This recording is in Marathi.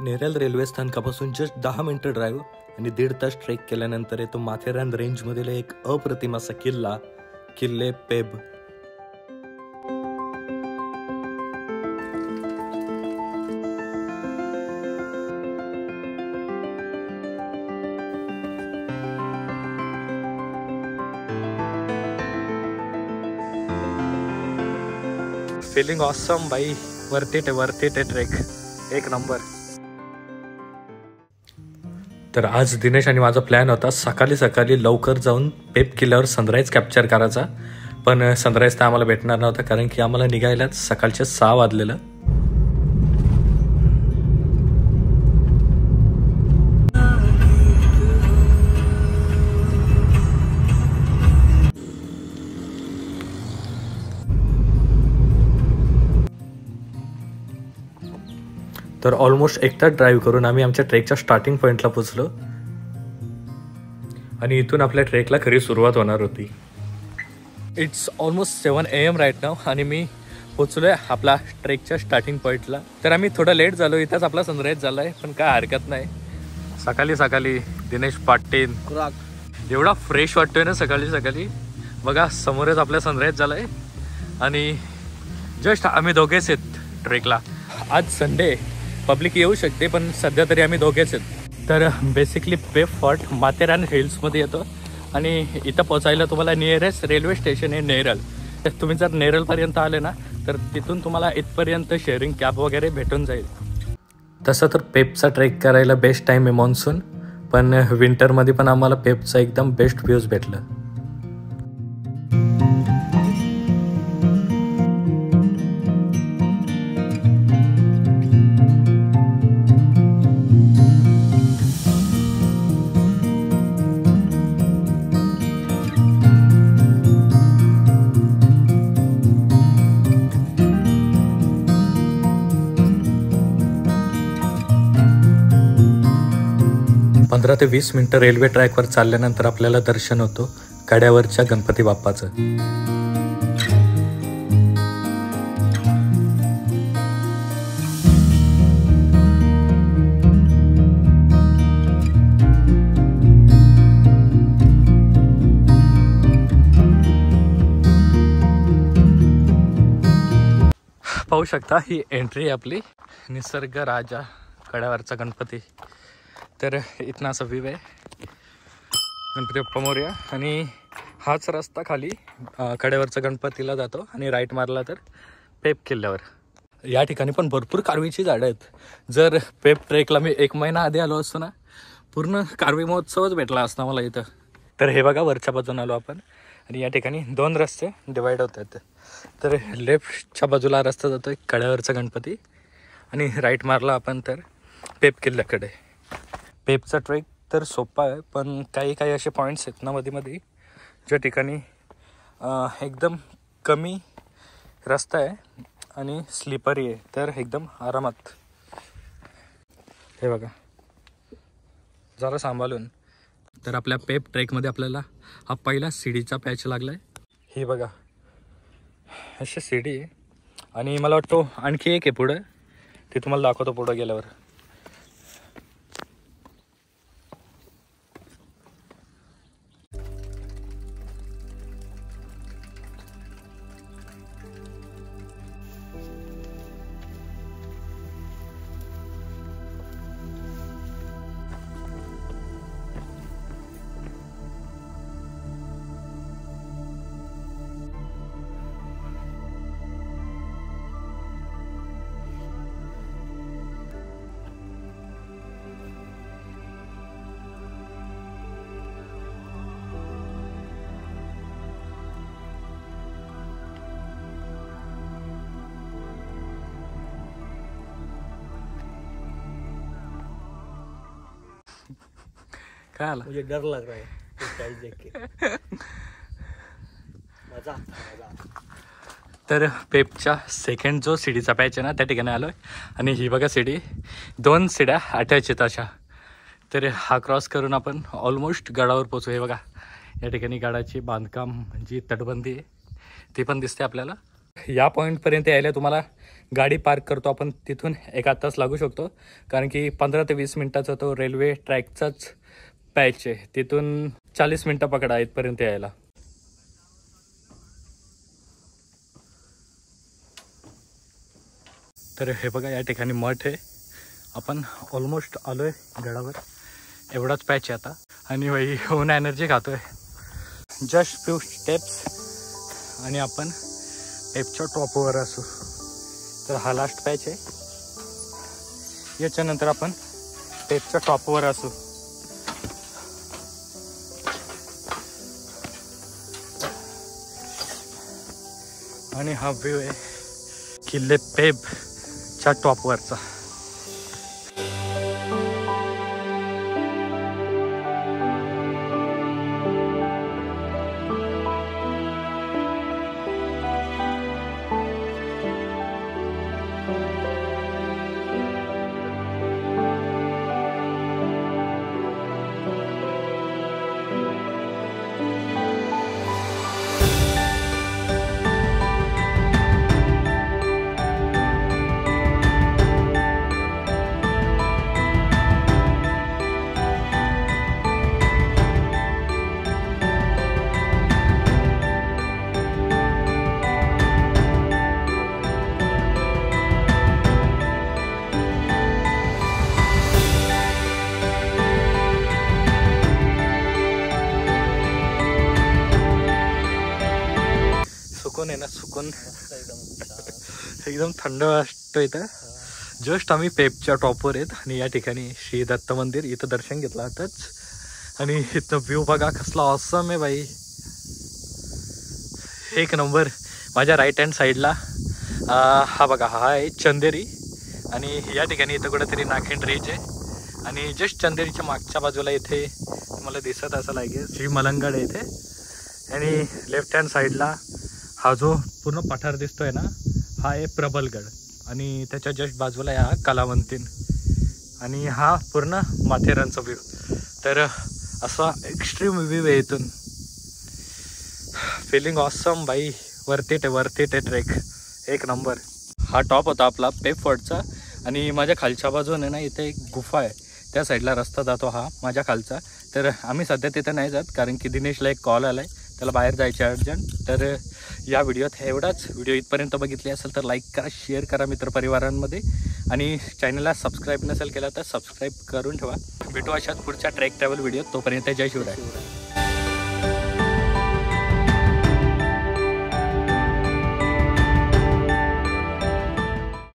नेरळ रेल्वे स्थानकापासून जस्ट 10 मिनिटं ड्राईव्ह आणि 1.5 तास ट्रेक केल्यानंतर येतो माथेरान रेंजमधील एक अप्रतिम असा किल्ले पेब. फीलिंग ऑसम भाई. वर्थ इट आहे ट्रेक. एक नंबर. तर आज दिनेश आणि माझा प्लॅन होता सकाळी लवकर जाऊन पेब किल्ल्यावर सनराईज कॅप्चर करायचा, पण सनराईज तर आम्हाला भेटणार नव्हता कारण की आम्हाला निघायलाच सकाळचे 6 वाजलेलं. तर ऑलमोस्ट 1 तास ड्राईव्ह करून आम्ही आमच्या ट्रेकच्या स्टार्टिंग पॉईंटला पोचलो आणि इथून आपल्या ट्रेकला खरी सुरुवात होणार होती. इट्स ऑलमोस्ट 7 AM राईट नाव आणि मी पोचलोय आपला ट्रेकच्या स्टार्टिंग पॉईंटला. तर आम्ही थोडा लेट झालो, इथंच आपला सनराईज झाला आहे, पण काय हरकत नाही. सकाळी दिनेश पाटील एवढा फ्रेश वाटतोय ना सकाळी. बघा समोरच आपला सनराईज झाला आहे आणि जस्ट आम्ही दोघेच आहेत ट्रेकला. आज संडे, पब्लिक येऊ शकते पण सध्या तरी आम्ही दोघेच आहेत. तर बेसिकली पेब फोर्ट माथेरान हिल्समध्ये येतो आणि इथं पोचायला तुम्हाला नियरेस्ट रेल्वे स्टेशन आहे नेरळ. तर तुम्ही जर नेरळपर्यंत आले ना तर तिथून तुम्हाला इथपर्यंत शेअरिंग कॅब वगैरे भेटून जाईल. तसं तर पेबचा ट्रेक करायला बेस्ट टाईम आहे मान्सून, पण विंटरमध्ये पण आम्हाला पेबचा एकदम बेस्ट व्ह्यूज भेटलं. पंधरा ते 20 मिनिटं रेल्वे ट्रॅकवर चालल्यानंतर आपल्याला दर्शन होतो कड्यावरच्या गणपती बाप्पाचं. पाहू शकता ही एंट्री आपली निसर्ग राजा कड्यावरचा गणपती. तर इथनं असा व्ह्यू आहे गणपती बाप्पा मोरया आणि हाच रस्ता खाली कड्यावरचा गणपतीला जातो आणि राईट मारला तर पेब किल्ल्यावर. या ठिकाणी पण भरपूर कारवीची झाडं आहेत. जर पेब ट्रेकला मी 1 महिना आधी आलो असतो ना पूर्ण कारवी महोत्सवच भेटला असता मला इथं. तर हे बघा वरच्या बाजून आलो आपण आणि या ठिकाणी 2 रस्ते डिवाईड होत आहेत. तर लेफ्टच्या बाजूला रस्ता जातो कड्यावरचा गणपती आणि राईट मारला आपण तर पेब किल्ल्याकडे. पेबचा ट्रेक तर सोपा आहे, पण काही असे पॉईंट्स आहेत ना मध्ये ज्या ठिकाणी एकदम कमी रस्ता आहे आणि स्लिपरी आहे, तर एकदम आरामात. हे बघा जरा सांभाळून. तर आपल्या पेब ट्रेकमध्ये आपल्याला हा पहिला सीडीचा पॅच लागला आहे. हे बघा अशी सीडी आहे आणि मला वाटतो आणखी एक आहे पुढं, ते तुम्हाला दाखवतो पुढं गेल्यावर. काय आला? मुझे डर लग रहा है देख के. मजा. तर पेबच्या सेकंड जो सीडीचा पॅच आहे ना त्या ठिकाणी आलो आहे आणि ही बघा सीडी 2 सीड्या अटॅच आहेत अशा. तर हा क्रॉस करून आपण ऑलमोस्ट गडावर पोचू. हे बघा या ठिकाणी गडाची बांधकाम जी तटबंदी आहे ती पण दिसते आपल्याला. या पॉईंटपर्यंत यायला तुम्हाला गाडी पार्क करतो आपण तिथून 1 तास लागू शकतो, कारण की 15 ते 20 मिनटाचा तो रेल्वे ट्रॅकचाच पॅच आहे. तिथून 40 मिनटं पकडा इथपर्यंत यायला. तर हे बघा या ठिकाणी मठ आहे. आपण ऑलमोस्ट आलो आहे गडावर. एवढाच पॅच आहे आता. आणि बाई होऊन एनर्जी खातोय. जस्ट फ्यू स्टेप्स आणि आपण पेपच्या टॉपवर असू. तर हा लास्ट पॅच आहे. याच्यानंतर आपण पेपच्या टॉपवर असू. आणि हा व्ह्यू आहे किल्ले पेबच्या टॉपवरचा. सुकून आहे ना, सुकून एकदम थंड वाटतं इथं. जस्ट आम्ही पेपच्या टॉपवर आहेत आणि या ठिकाणी श्री दत्त मंदिर इथं दर्शन घेतलं आताच. आणि इथं व्ह्यू बघा कसला ऑसम आहे बाई, एक नंबर. माझ्या राईट हँड साईडला हा बघा, हा आहे चंदेरी. आणि या ठिकाणी इथं कुठेतरी नागेंड रिच आहे. आणि जस्ट चंदेरीच्या मागच्या बाजूला इथे मला दिसत असं लागे श्री मलंगड आहे इथे. आणि लेफ्ट हँड साईडला हा जो पूर्ण पठार दिसतोय ना, हा आहे प्रबलगड. आणि त्याच्या जस्ट बाजूला हा कलावंतीन. आणि हा पूर्ण माथेरानचा व्ह्यू. तर असा एक्स्ट्रीम व्ह्यू आहे इथून. फिलिंग ऑसम बाई. वरती ते ट्रेक एक नंबर. हा टॉप होता आपला पेपफोर्टचा. आणि माझ्या खालच्या बाजूने ना इथे एक गुफा आहे, त्या साईडला रस्ता जातो हा माझ्या खालचा. तर आम्ही सध्या तिथे नाही जात, कारण की दिनेशला एक कॉल आला आहे, त्याला बाहेर जायचं आहे अर्जंट. तर या व्हिडिओत एवढाच. व्हिडिओ इथपर्यंत बघितली असेल तर लाईक करा, शेअर करा मित्रपरिवारांमध्ये. आणि चॅनलला सबस्क्राईब नसेल केला तर सबस्क्राईब करून ठेवा. भेटू अशाच पुढच्या ट्रॅक ट्रॅव्हल व्हिडिओ. तोपर्यंत जय शिवराय.